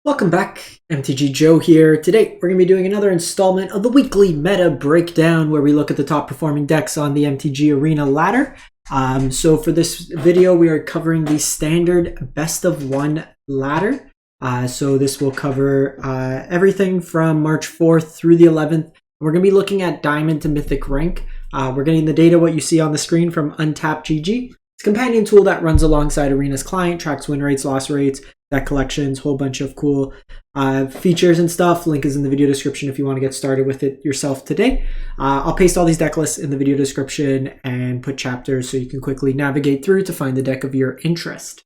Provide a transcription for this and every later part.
Welcome back, MTG Joe here. Today we're going to be doing another installment of the weekly meta breakdown where we look at the top performing decks on the MTG Arena ladder. So for this video we are covering the standard best of one ladder. So this will cover everything from March 4th through the 11th. We're going to be looking at Diamond to Mythic rank. We're getting the data, what you see on the screen, from Untapped.gg. It's a companion tool that runs alongside Arena's client, tracks win rates, loss rates, deck collections, whole bunch of cool features and stuff. Link is in the video description if you want to get started with it yourself today. I'll paste all these deck lists in the video description and put chapters so you can quickly navigate through to find the deck of your interest.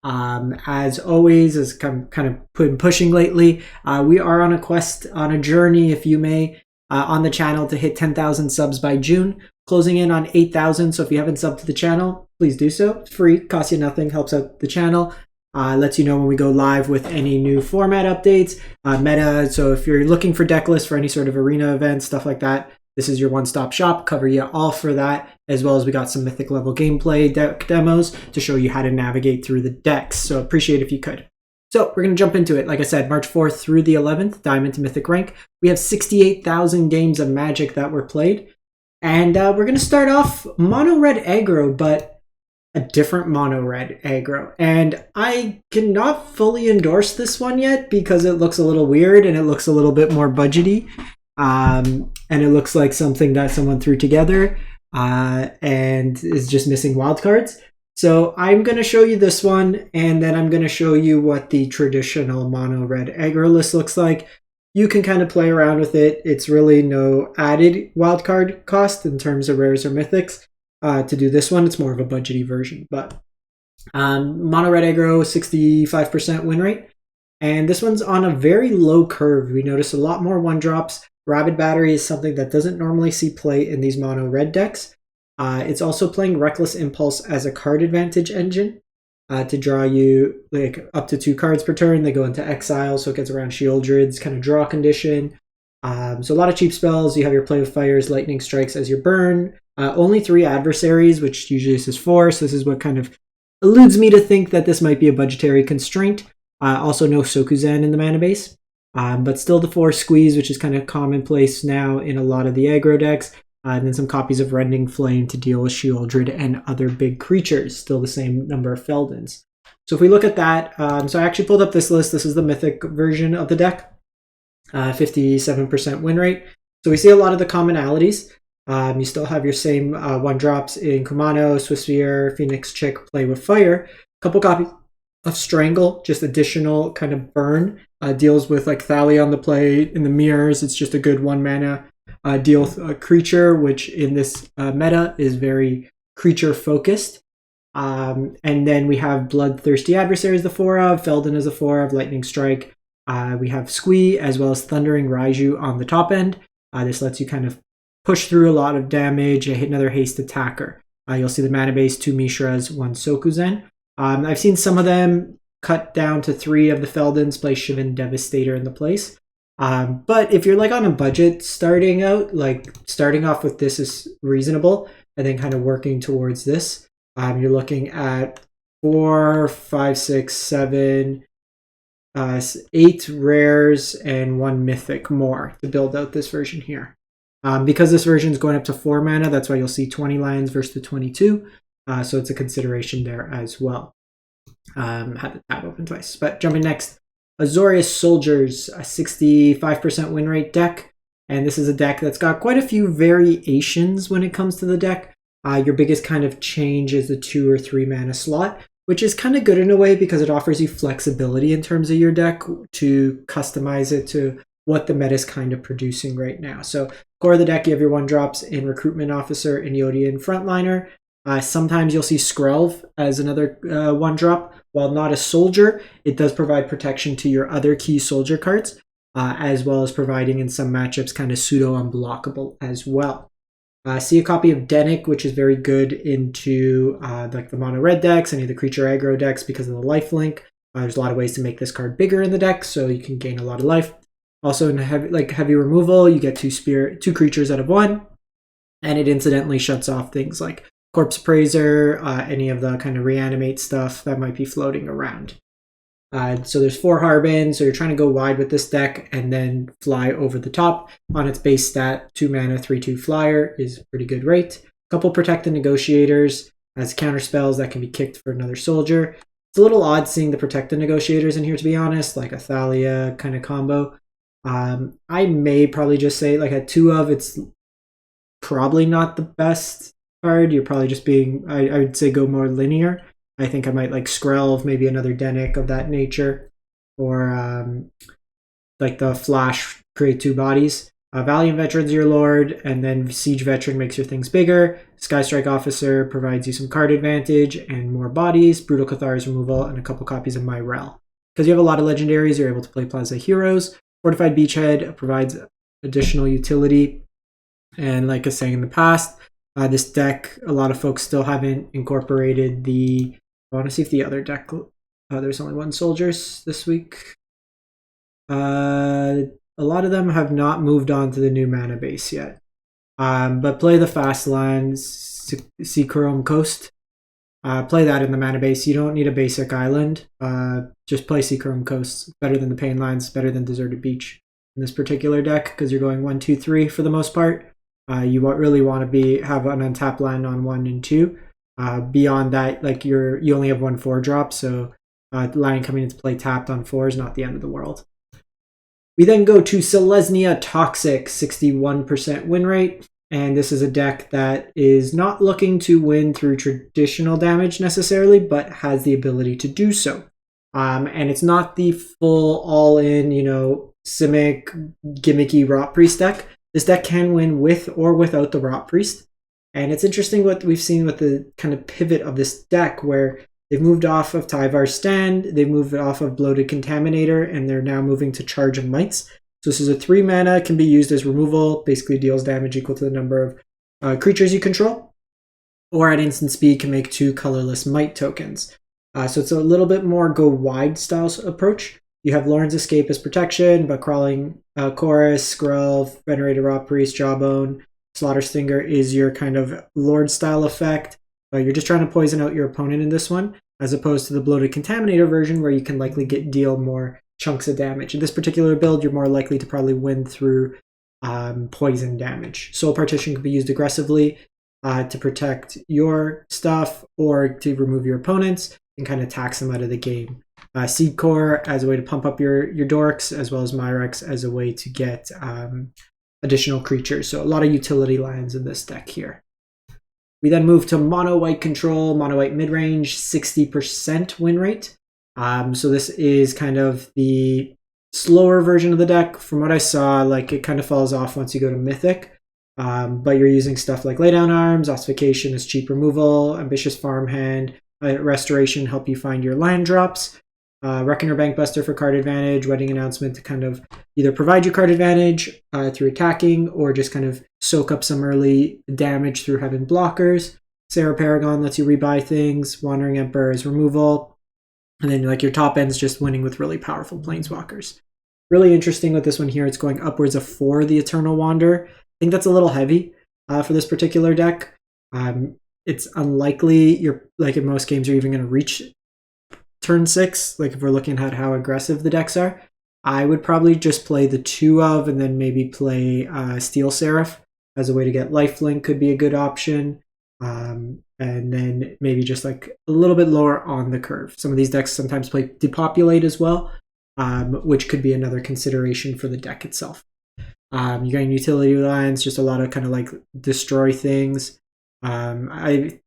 As always, as kind of been pushing lately, we are on a quest, on a journey, if you may, on the channel to hit 10,000 subs by June, closing in on 8,000. So if you haven't subbed to the channel, please do so. It's free, costs you nothing, helps out the channel. Lets you know when we go live with any new format updates, meta. So if you're looking for deck lists for any sort of arena events, stuff like that, this is your one-stop shop. Cover you all for that, as well as we got some mythic level gameplay deck demos to show you how to navigate through the decks. So appreciate if you could. So we're going to jump into it. Like I said, March 4th through the 11th, Diamond to Mythic rank. We have 68,000 games of Magic that were played. And we're going to start off mono red aggro, but a different mono red aggro. And I cannot fully endorse this one yet because it looks a little weird and it looks a little bit more budgety. And it looks like something that someone threw together and is just missing wildcards. So I'm going to show you this one, and then I'm going to show you what the traditional mono red aggro list looks like. You can kind of play around with it. It's really no added wildcard cost in terms of rares or mythics. To do this one, it's more of a budgety version, but mono red aggro, 65% win rate, and this one's on a very low curve. We notice a lot more one drops. Rabid Battery is something that doesn't normally see play in these mono red decks. It's also playing Reckless Impulse as a card advantage engine to draw you like up to 2 cards per turn. They go into exile, so it gets around Shieldred's kind of draw condition. So a lot of cheap spells. You have your Play with Fires, Lightning Strikes as your burn. Only 3 adversaries, which usually is 4, so this is what kind of eludes me to think that this might be a budgetary constraint. Also no Sokuzen in the mana base, but still the 4 squeeze, which is kind of commonplace now in a lot of the aggro decks. And then some copies of Rending Flame to deal with Shieldred and other big creatures, still the same number of Feldons. So if we look at that, so I actually pulled up this list. This is the mythic version of the deck, 57% win rate. So we see a lot of the commonalities. You still have your same one drops in Kumano, Swiftspear, Phoenix Chick, Play with Fire. A couple copies of Strangle, just additional kind of burn. Deals with like Thalia on the play in the mirrors. It's just a good 1 mana deal with a creature, which in this meta is very creature focused. And then we have Bloodthirsty Adversaries, the 4 of, Feldon as a 4 of, Lightning Strike. We have Squee as well as Thundering Raiju on the top end. This lets you kind of push through a lot of damage and hit another haste attacker. You'll see the mana base, 2 Mishras, 1 Sokuzen. I've seen some of them cut down to 3 of the Feldons, play Shivan Devastator in the place. But if you're like on a budget starting out, like starting off with this is reasonable, and then kind of working towards this, you're looking at 4, 5, 6, 7, 8 rares and 1 mythic more to build out this version here. Because this version is going up to 4 mana, that's why you'll see 20 lands versus the 22. So it's a consideration there as well. Had the tab open twice. But jumping next, Azorius Soldiers, a 65% win rate deck. And this is a deck that's got quite a few variations when it comes to the deck. Your biggest kind of change is the 2 or 3 mana slot, which is kind of good in a way because it offers you flexibility in terms of your deck to customize it to what the meta is kind of producing right now. So core of the deck, you have your 1 drops in Recruitment Officer and Yodian Frontliner. Sometimes you'll see Skrelv as another 1 drop. While not a soldier, it does provide protection to your other key soldier cards, as well as providing in some matchups kind of pseudo unblockable as well. See a copy of Denick, which is very good into like the mono red decks, any of the creature aggro decks because of the life link. There's a lot of ways to make this card bigger in the deck, so you can gain a lot of life. Also in heavy removal, you get 2 creatures out of 1, and it incidentally shuts off things like Corpse Appraiser, any of the kind of reanimate stuff that might be floating around. So there's 4 Harbin, so you're trying to go wide with this deck and then fly over the top. On its base stat, 2 mana, 3/2 flyer is a pretty good rate. A couple Protect the Negotiators as counter spells that can be kicked for another soldier. It's a little odd seeing the Protect the Negotiators in here, to be honest, like a Thalia kind of combo. I may probably just say, like at 2 of, it's probably not the best card. You're probably just being, I would say go more linear. I think I might like Skrelv, maybe another Denic of that nature, or like the Flash, create 2 bodies. Valiant Veteran's your lord, and then Siege Veteran makes your things bigger. Sky Strike Officer provides you some card advantage and more bodies. Brutal Cathar's removal, and a couple copies of Myrel. Because you have a lot of legendaries, you're able to play Plaza Heroes. Fortified Beachhead provides additional utility. And like I was saying in the past, this deck, a lot of folks still haven't incorporated the... I want to see if the other deck... there's only 1 Soldiers this week. A lot of them have not moved on to the new mana base yet. But play the fast land, Seachrome Coast. Play that in the mana base. You don't need a basic island. Just play Seachrome Coast. Better than the Pain Lines, better than Deserted Beach in this particular deck, because you're going 1, 2, 3 for the most part. You really want to have an untapped land on 1 and 2. Beyond that, like you only have 1 4-drop, so land coming into play tapped on 4 is not the end of the world. We then go to Selesnya Toxic, 61% win rate. And this is a deck that is not looking to win through traditional damage necessarily, but has the ability to do so. And it's not the full all-in, Simic, gimmicky Rot Priest deck. This deck can win with or without the Rot Priest. And it's interesting what we've seen with the kind of pivot of this deck, where they've moved off of Tyvar's Stand, they've moved off of Bloated Contaminator, and they're now moving to Charge of Mites. So this is a 3 mana, can be used as removal, basically deals damage equal to the number of creatures you control, or at instant speed can make 2 colorless Might tokens. So it's a little bit more go wide style approach. You have Lauren's Escape as protection, but Crawling Chorus, Skrelv, Venerated Rot Priest, Jawbone, Slaughter Stinger is your kind of Lord style effect. You're just trying to poison out your opponent in this one, as opposed to the Bloated Contaminator version, where you can likely deal more chunks of damage. In this particular build, you're more likely to probably win through poison damage. Soul Partition can be used aggressively to protect your stuff or to remove your opponents and kind of tax them out of the game. Seed Core as a way to pump up your dorks, as well as Myrex as a way to get additional creatures. So a lot of utility lands in this deck here. We then move to Mono White Control, Mono White Midrange, 60% win rate. So this is kind of the slower version of the deck. From what I saw, like it kind of falls off once you go to Mythic. But you're using stuff like Laydown Arms, Ossification as cheap removal, Ambitious Farmhand, Restoration help you find your land drops, Reckoner Bankbuster for card advantage, Wedding Announcement to kind of either provide you card advantage through attacking, or just kind of soak up some early damage through having blockers. Sarah Paragon lets you rebuy things, Wandering Emperor is removal. And then like your top end's just winning with really powerful planeswalkers. Really interesting with this one here, it's going upwards of 4, the Eternal Wander. I think that's a little heavy for this particular deck. It's unlikely you're, like in most games, you're even going to reach turn 6. Like if we're looking at how aggressive the decks are, I would probably just play the 2 of, and then maybe play Steel Seraph as a way to get lifelink could be a good option. And then maybe just like a little bit lower on the curve. Some of these decks sometimes play Depopulate as well, which could be another consideration for the deck itself. You're getting utility lines, just a lot of kind of like destroy things. 8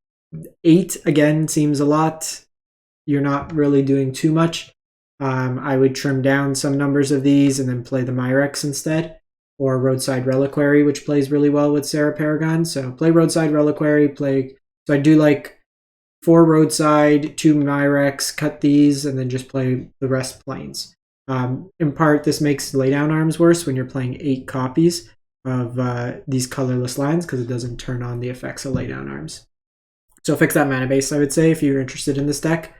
again seems a lot. You're not really doing too much. I would trim down some numbers of these and then play the Myrex instead, or Roadside Reliquary, which plays really well with Sarah Paragon. So play Roadside Reliquary, so I do like 4 Roadside, 2 Myrex, cut these, and then just play the rest planes. In part, this makes Laydown Arms worse when you're playing 8 copies of these colorless lands, because it doesn't turn on the effects of Laydown Arms. So fix that mana base, I would say, if you're interested in this deck.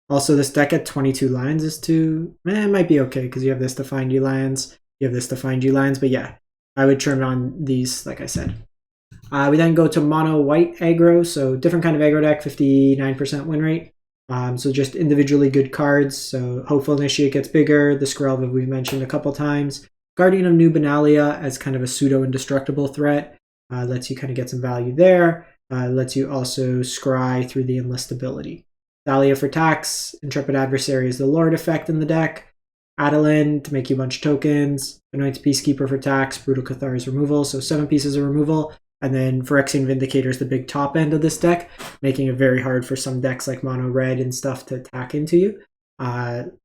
Also, this deck at 22 lands is it might be okay, because you have this to find you lands, you have this to find you lands, but yeah, I would trim on these, like I said. We then go to Mono White Aggro, so different kind of aggro deck, 59% win rate. So just individually good cards. So Hopeful Initiate gets bigger. The Skrelv we've mentioned a couple times. Guardian of New Benalia as kind of a pseudo-indestructible threat. Lets you kind of get some value there. Lets you also scry through the enlist ability. Thalia for tax. Intrepid Adversary is the Lord effect in the deck. Adeline to make you a bunch of tokens. Anointed Peacekeeper for tax. Brutal Cathar is removal. So 7 pieces of removal. And then Phyrexian Vindicator is the big top end of this deck, making it very hard for some decks like Mono Red and stuff to attack into you.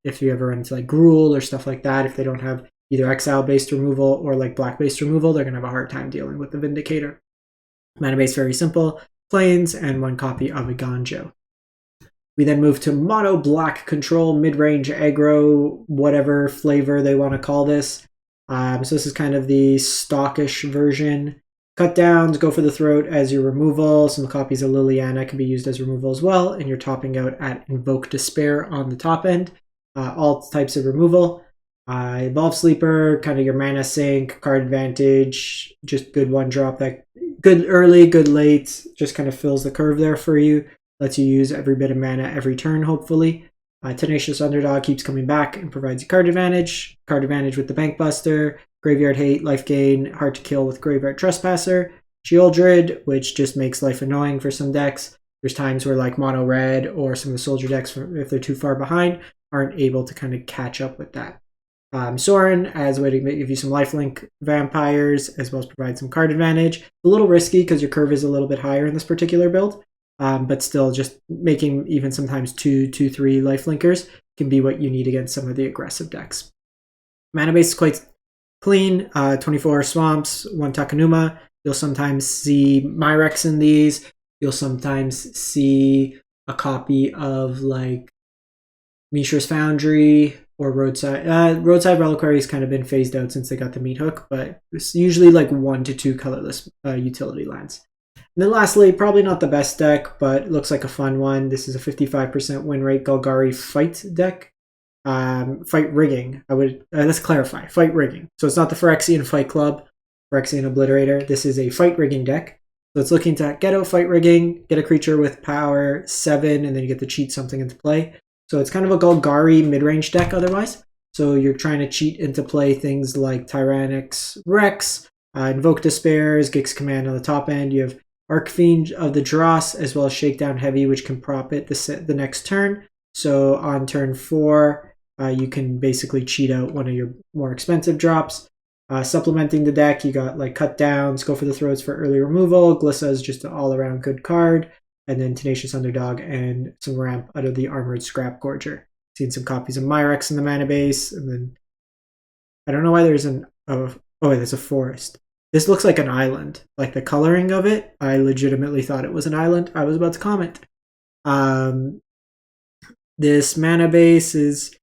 If you ever run into like Gruul or stuff like that, if they don't have either Exile-based removal or like Black-based removal, they're going to have a hard time dealing with the Vindicator. Mana base very simple, Plains, and 1 copy of a Ganjo. We then move to Mono Black Control, Midrange Aggro, whatever flavor they want to call this. So this is kind of the stockish version. Cut downs, go for the throat as your removal. Some copies of Liliana can be used as removal as well, and you're topping out at Invoke Despair on the top end. All types of removal. Evolve Sleeper, kind of your mana sink, card advantage, just good 1-drop. That good early, good late, just kind of fills the curve there for you. Lets you use every bit of mana every turn, hopefully. Tenacious Underdog keeps coming back and provides you card advantage. Card advantage with the Bank Buster. Graveyard Hate, life gain, hard to kill with Graveyard Trespasser. Sheoldred, which just makes life annoying for some decks. There's times where like Mono Red or some of the Soldier decks, if they're too far behind, aren't able to kind of catch up with that. Sorin as a way to give you some lifelink vampires, as well as provide some card advantage. A little risky because your curve is a little bit higher in this particular build, but still just making even sometimes 2, 3 lifelinkers can be what you need against some of the aggressive decks. Mana base is quite clean, 24 Swamps, 1 Takenuma. You'll sometimes see Myrex in these. You'll sometimes see a copy of like Mishra's Foundry or Roadside. Roadside Reliquary has kind of been phased out since they got the Meat Hook, but it's usually like 1 to 2 colorless utility lands. And then lastly, probably not the best deck, but looks like a fun one. This is a 55% win rate Golgari Fight deck. Fight Rigging. Let's clarify. Fight Rigging. So it's not the Phyrexian Fight Club, Phyrexian Obliterator. This is a Fight Rigging deck. So it's looking to get out Fight Rigging, get a creature with power 7, and then you get to cheat something into play. So it's kind of a Golgari midrange deck otherwise. So you're trying to cheat into play things like Tyrannix Rex, Invoke Despairs, Gix Command on the top end. You have Archfiend of the Dross, as well as Shakedown Heavy, which can prop it the next turn. So on turn 4, you can basically cheat out one of your more expensive drops. Supplementing the deck, you got like Cut Downs, Go for the Throats for early removal. Glissa is just an all-around good card. And then Tenacious Underdog and some ramp out of the Armored Scrap Gorger. Seen some copies of Myrex in the mana base. And then I don't know why there's there's a forest. This looks like an island. Like the coloring of it, I legitimately thought it was an island. I was about to comment. This mana base is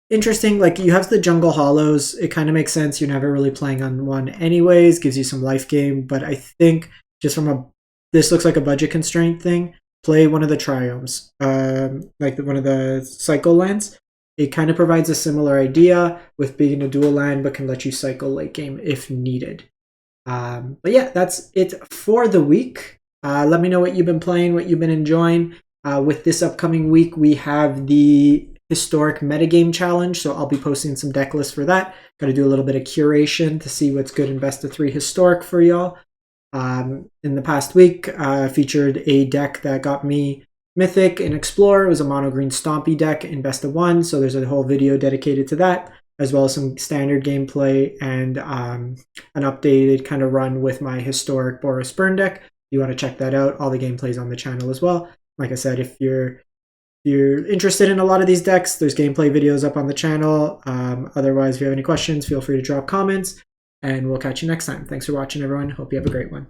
interesting. Like you have the Jungle Hollows. It kind of makes sense. You're never really playing on one anyways. Gives you some life gain. But I think just from this looks like a budget constraint thing. Play one of the Triomes, like one of the cycle lands. It kind of provides a similar idea with being a dual land, but can let you cycle late game if needed. But yeah, that's it for the week. Let me know what you've been playing, what you've been enjoying. With this upcoming week, we have the Historic Metagame Challenge, so I'll be posting some deck lists for that. Got to do a little bit of curation to see what's good in best of 3 Historic for y'all. In the past week, featured a deck that got me Mythic and Explorer. It was a mono green Stompy deck in best of 1, so there's a whole video dedicated to that, as well as some standard gameplay and an updated kind of run with my Historic Boros Burn deck. If you want to check that out, all the gameplay's on the channel as well. Like I said, if you're interested in a lot of these decks, there's gameplay videos up on the channel. Otherwise, if you have any questions, feel free to drop comments. And we'll catch you next time. Thanks for watching, everyone. Hope you have a great one.